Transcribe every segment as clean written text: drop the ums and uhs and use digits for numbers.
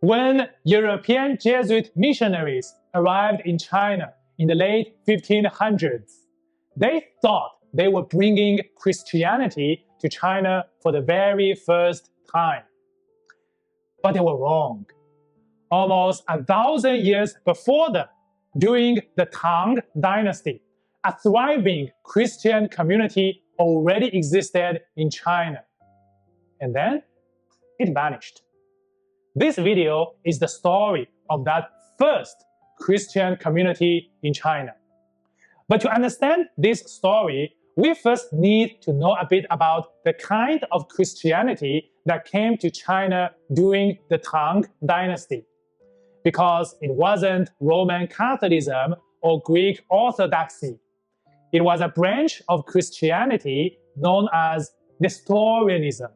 When European Jesuit missionaries arrived in China in the late 1500s, they thought they were bringing Christianity to China for the very first time. But they were wrong. Almost 1,000 years before them, during the Tang Dynasty, a thriving Christian community already existed in China. And then it vanished. This video is the story of that first Christian community in China. But to understand this story, we first need to know a bit about the kind of Christianity that came to China during the Tang Dynasty. Because it wasn't Roman Catholicism or Greek Orthodoxy. It was a branch of Christianity known as Nestorianism.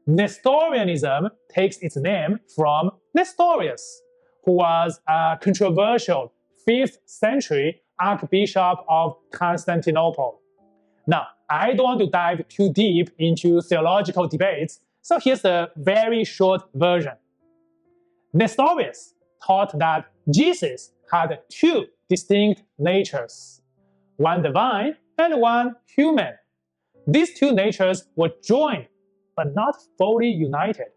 Nestorianism takes its name from Nestorius, who was a controversial 5th century Archbishop of Constantinople. Now, I don't want to dive too deep into theological debates, so here's the very short version. Nestorius taught that Jesus had two distinct natures, one divine and one human. These two natures were joined but not fully united.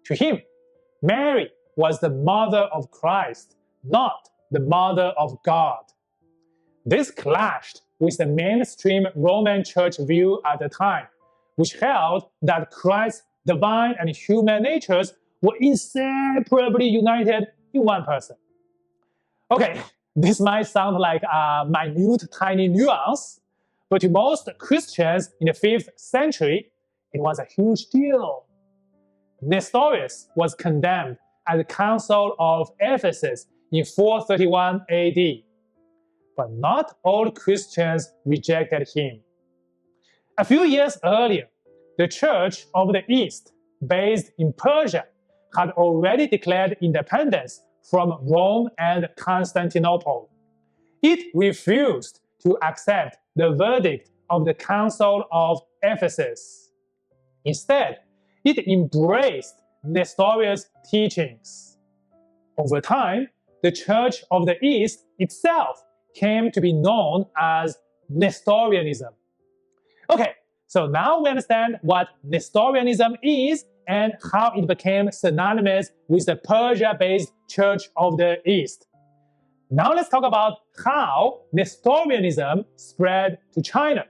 To him, Mary was the mother of Christ, not the mother of God. This clashed with the mainstream Roman Church view at the time, which held that Christ's divine and human natures were inseparably united in one person. Okay, this might sound like a minute, tiny nuance, but to most Christians in the 5th century, it was a huge deal. Nestorius was condemned at the Council of Ephesus in 431 AD. But not all Christians rejected him. A few years earlier, the Church of the East, based in Persia, had already declared independence from Rome and Constantinople. It refused to accept the verdict of the Council of Ephesus. Instead, it embraced Nestorius' teachings. Over time, the Church of the East itself came to be known as Nestorianism. Okay, so now we understand what Nestorianism is and how it became synonymous with the Persia-based Church of the East. Now let's talk about how Nestorianism spread to China.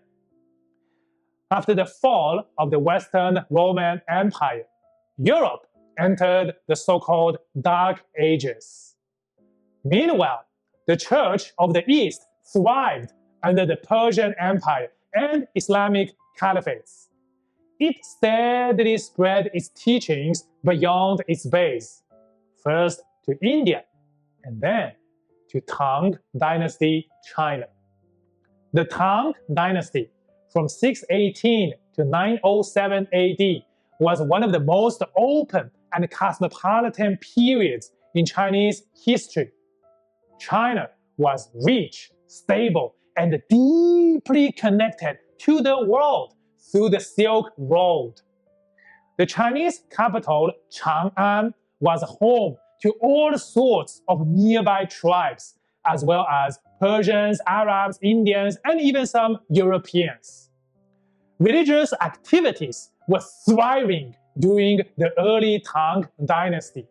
After the fall of the Western Roman Empire, Europe entered the so-called Dark Ages. Meanwhile, the Church of the East thrived under the Persian Empire and Islamic caliphates. It steadily spread its teachings beyond its base, first to India and then to Tang Dynasty China. The Tang Dynasty from 618 to 907 AD was one of the most open and cosmopolitan periods in Chinese history. China was rich, stable, and deeply connected to the world through the Silk Road. The Chinese capital, Chang'an, was home to all sorts of nearby tribes, as well as Persians, Arabs, Indians, and even some Europeans. Religious activities were thriving during the early Tang Dynasty.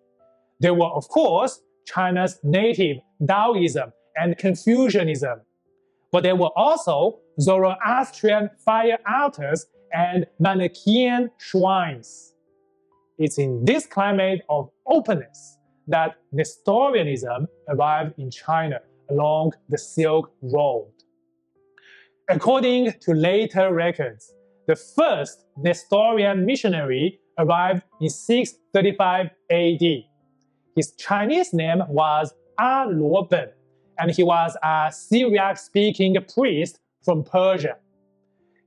There were, of course, China's native Taoism and Confucianism, but there were also Zoroastrian fire altars and Manichaean shrines. It's in this climate of openness that Nestorianism arrived in China along the Silk Road. According to later records, the first Nestorian missionary arrived in 635 AD. His Chinese name was A Luo Ben, and he was a Syriac-speaking priest from Persia.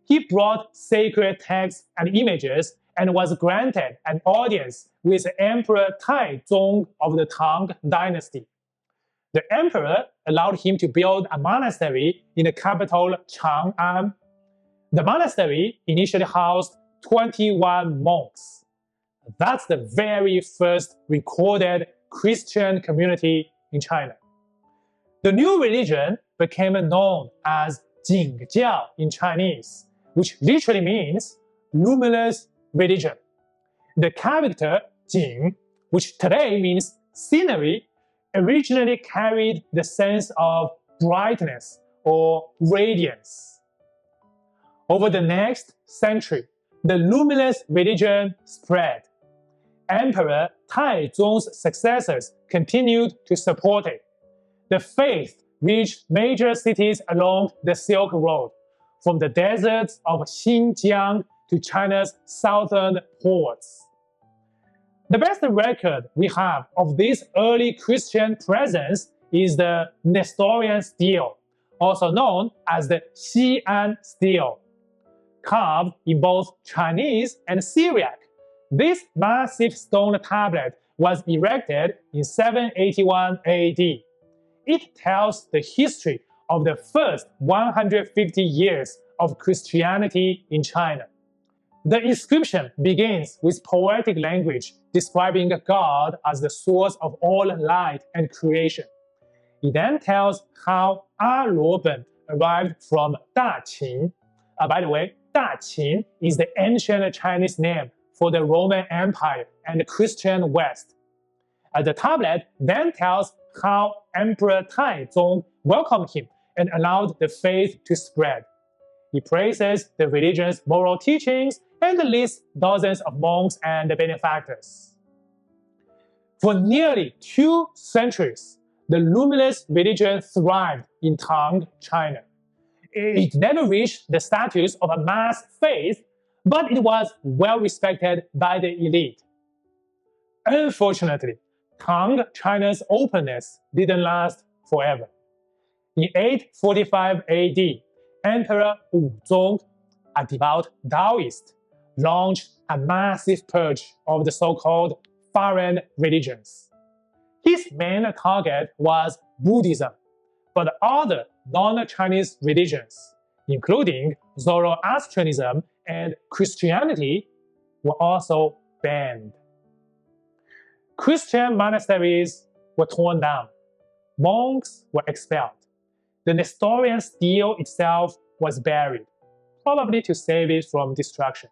He brought sacred texts and images and was granted an audience with Emperor Taizong of the Tang Dynasty. The emperor allowed him to build a monastery in the capital Chang'an. The monastery initially housed 21 monks. That's the very first recorded Christian community in China. The new religion became known as Jingjiao in Chinese, which literally means luminous religion. The character Jing, which today means scenery, originally carried the sense of brightness or radiance. Over the next century, the luminous religion spread. Emperor Taizong's successors continued to support it. The faith reached major cities along the Silk Road, from the deserts of Xinjiang to China's southern ports. The best record we have of this early Christian presence is the Nestorian stele, also known as the Xi'an stele. Carved in both Chinese and Syriac, this massive stone tablet was erected in 781 AD. It tells the history of the first 150 years of Christianity in China. The inscription begins with poetic language describing God as the source of all light and creation. It then tells how Luoben arrived from Daqin. By the way, Daqin is the ancient Chinese name for the Roman Empire and the Christian West. The tablet then tells how Emperor Taizong welcomed him and allowed the faith to spread. He praises the religion's moral teachings and lists dozens of monks and benefactors. For nearly 2 centuries, the luminous religion thrived in Tang, China. It never reached the status of a mass faith, but it was well respected by the elite. Unfortunately, Tang, China's openness didn't last forever. In 845 AD, Emperor Wuzong, a devout Taoist, launched a massive purge of the so-called foreign religions. His main target was Buddhism, but other non-Chinese religions, including Zoroastrianism and Christianity, were also banned. Christian monasteries were torn down. Monks were expelled. The Nestorian stele itself was buried, probably to save it from destruction.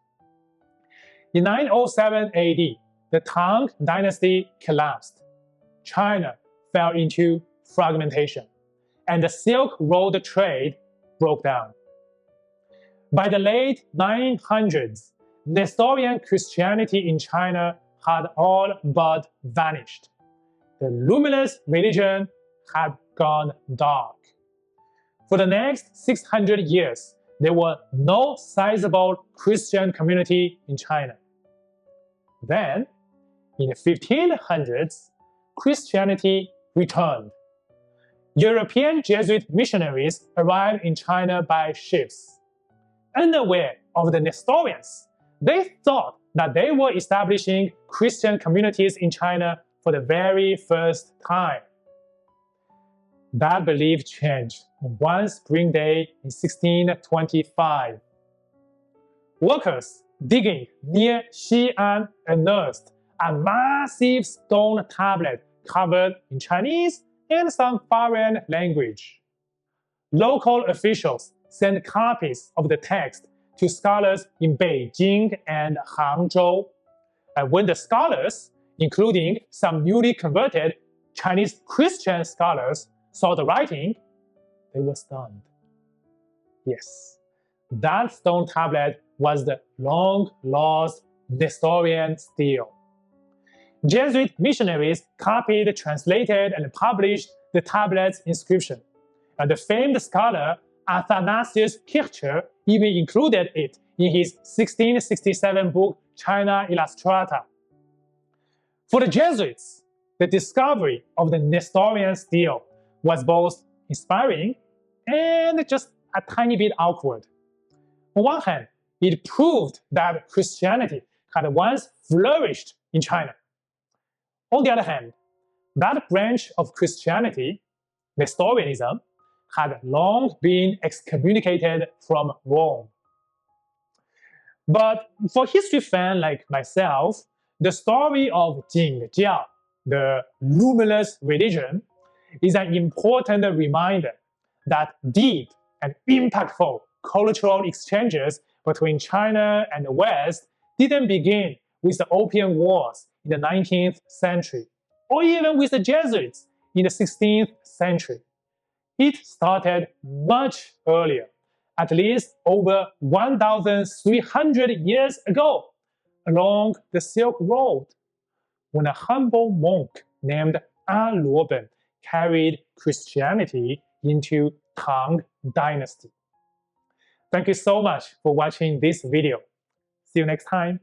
In 907 AD, the Tang Dynasty collapsed. China fell into fragmentation, and the Silk Road trade broke down. By the late 900s, Nestorian Christianity in China had all but vanished. The luminous religion had gone dark. For the next 600 years, there were no sizable Christian community in China. Then, in the 1500s, Christianity returned. European Jesuit missionaries arrived in China by ships. Unaware of the Nestorians, they thought that they were establishing Christian communities in China for the very first time. That belief changed on one spring day in 1625. Workers digging near Xi'an unearthed a massive stone tablet covered in Chinese and some foreign language. Local officials sent copies of the text to scholars in Beijing and Hangzhou. And when the scholars, including some newly converted Chinese Christian scholars, saw the writing, they were stunned. Yes, that stone tablet was the long-lost Nestorian stele. Jesuit missionaries copied, translated, and published the tablet's inscription. And the famed scholar Athanasius Kircher even included it in his 1667 book China Illustrata. For the Jesuits, the discovery of the Nestorian stele was both inspiring and just a tiny bit awkward. On one hand, it proved that Christianity had once flourished in China. On the other hand, that branch of Christianity, Nestorianism, had long been excommunicated from Rome. But for history fans like myself, the story of Jingjiao, the luminous religion, is an important reminder that deep and impactful cultural exchanges between China and the West didn't begin with the Opium Wars in the 19th century, or even with the Jesuits in the 16th century. It started much earlier, at least over 1,300 years ago, along the Silk Road, when a humble monk named A Luoben carried Christianity into Tang Dynasty. Thank you so much for watching this video. See you next time.